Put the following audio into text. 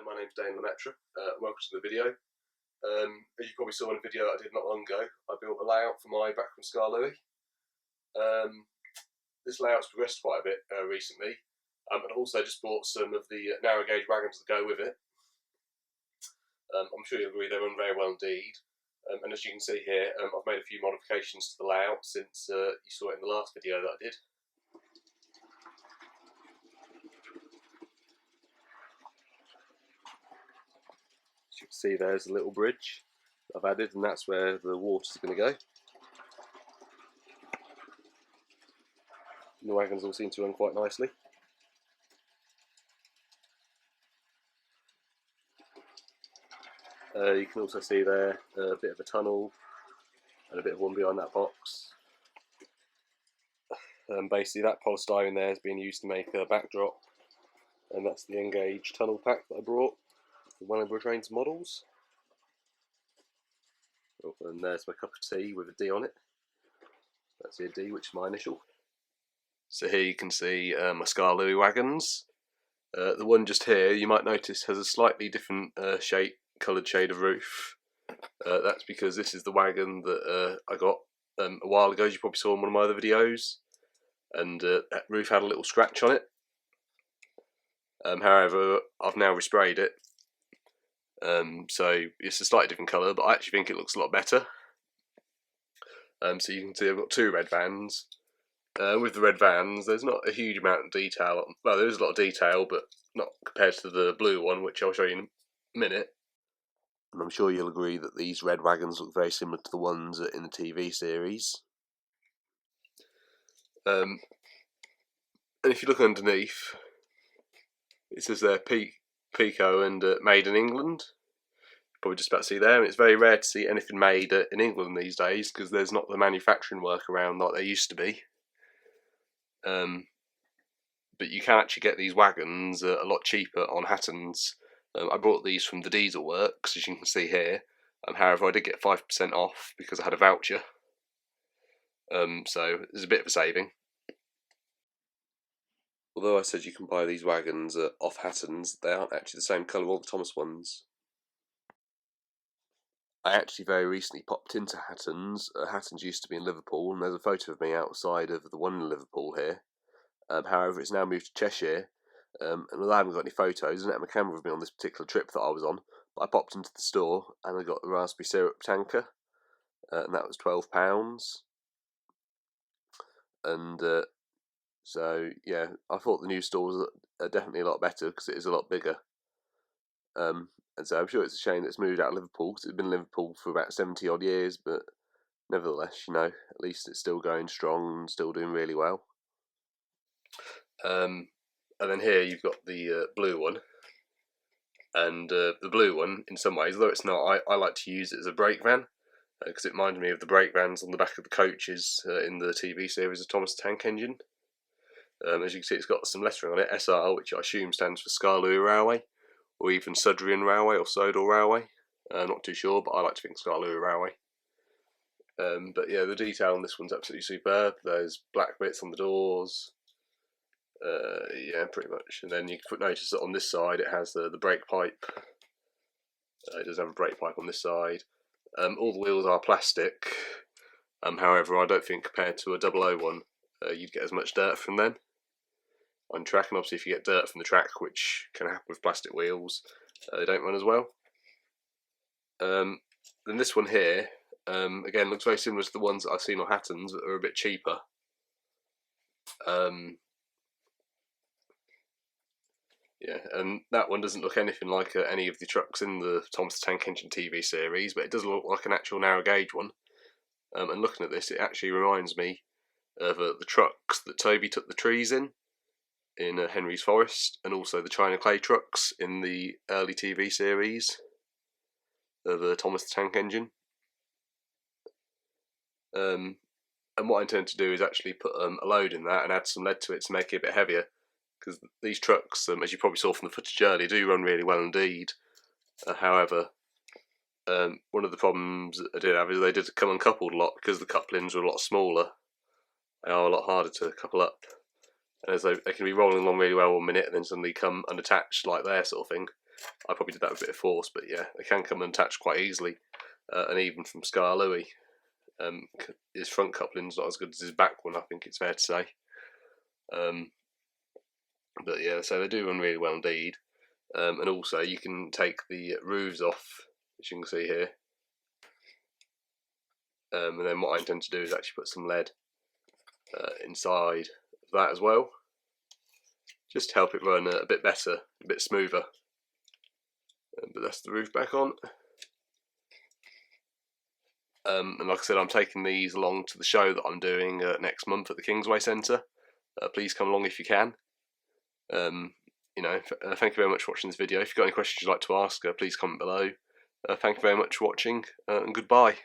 my name's Dane Lemaitre. Welcome to the video. As you probably saw in a video I did not long ago, I built a layout for my Bachmann Skarloey. This layout's progressed quite a bit recently, and also just bought some of the narrow gauge wagons that go with it. I'm sure you'll agree they run very well indeed. And as you can see here, I've made a few modifications to the layout since you saw it in the last video that I did. As you can see, there's a little bridge I've added, and that's where the water's going to go. And the wagons all seem to run quite nicely. You can also see there a bit of a tunnel and a bit of one behind that box. Basically that polystyrene there has been used to make a backdrop, and that's the N-gauge tunnel pack that I brought for one of Train's models. Oh, and there's my cup of tea with a D on it. That's the D, which is my initial. So here you can see my Skarloey wagons. The one just here, you might notice, has a slightly different coloured shade of roof. That's because this is the wagon that I got a while ago, as you probably saw in one of my other videos, and that roof had a little scratch on it. However, I've now resprayed it, so it's a slightly different colour, but I actually think it looks a lot better. So you can see I've got two red vans. With the red vans, there's not a huge amount of detail. Well, there is a lot of detail, but not compared to the blue one, which I'll show you in a minute. And I'm sure you'll agree that these red wagons look very similar to the ones in the TV series. And if you look underneath, it says there Peco and made in England. Probably just about to see there, and it's very rare to see anything made in England these days because there's not the manufacturing work around like there used to be. But you can actually get these wagons a lot cheaper on Hattons. I bought these from the Diesel Works, as you can see here. However, I did get 5% off because I had a voucher. So there's a bit of a saving. Although I said you can buy these wagons off Hattons, they aren't actually the same colour as the Thomas ones. I actually very recently popped into Hattons. Hattons used to be in Liverpool, and there's a photo of me outside of the one in Liverpool here. However, it's now moved to Cheshire, and I haven't got any photos. I didn't have my camera with me on this particular trip that I was on, but I popped into the store and I got the raspberry syrup tanker, and that was £12. And so yeah, I thought the new stores are definitely a lot better because it is a lot bigger. And so I'm sure it's a shame that it's moved out of Liverpool because it's been in Liverpool for about 70 odd years, but nevertheless, you know, at least it's still going strong and still doing really well. And then here you've got the blue one, and the blue one, in some ways, although it's not, I like to use it as a brake van because it reminded me of the brake vans on the back of the coaches in the TV series of Thomas the Tank Engine. As you can see, it's got some lettering on it, SR, which I assume stands for Skarloey Railway, or even Sudrian Railway or Sodor Railway. I'm not too sure, but I like to think Skarloey Railway. But yeah, the detail on this one's absolutely superb. There's black bits on the doors. Yeah, pretty much. And then you can notice that on this side it has the brake pipe. It does have a brake pipe on this side. All the wheels are plastic. However, I don't think compared to a 001 you'd get as much dirt from them on track. And obviously if you get dirt from the track, which can happen with plastic wheels, they don't run as well. Then this one here, again, looks very similar to the ones that I've seen on Hattons, but are a bit cheaper. Yeah, and that one doesn't look anything like any of the trucks in the Thomas the Tank Engine TV series, but it does look like an actual narrow gauge one. And looking at this, it actually reminds me of the trucks that Toby took the trees in Henry's Forest, and also the China clay trucks in the early TV series of the Thomas the Tank Engine. And what I intend to do is actually put a load in that and add some lead to it to make it a bit heavier, because these trucks, as you probably saw from the footage earlier, do run really well indeed. However, one of the problems I did have is they did come uncoupled a lot because the couplings were a lot smaller. They are a lot harder to couple up. And as they can be rolling along really well 1 minute and then suddenly come unattached like there, sort of thing. I probably did that with a bit of force, but yeah, they can come unattached quite easily. And even from Skarloey, his front coupling's not as good as his back one, I think it's fair to say. But yeah, so they do run really well indeed. And also you can take the roofs off, as you can see here. And then what I intend to do is actually put some lead inside of that as well, just to help it run a bit better, a bit smoother. But that's the roof back on. And like I said, I'm taking these along to the show that I'm doing next month at the Kingsway Centre. Please come along if you can. Thank you very much for watching this video. If you've got any questions you'd like to ask, please comment below. Thank you very much for watching, and goodbye.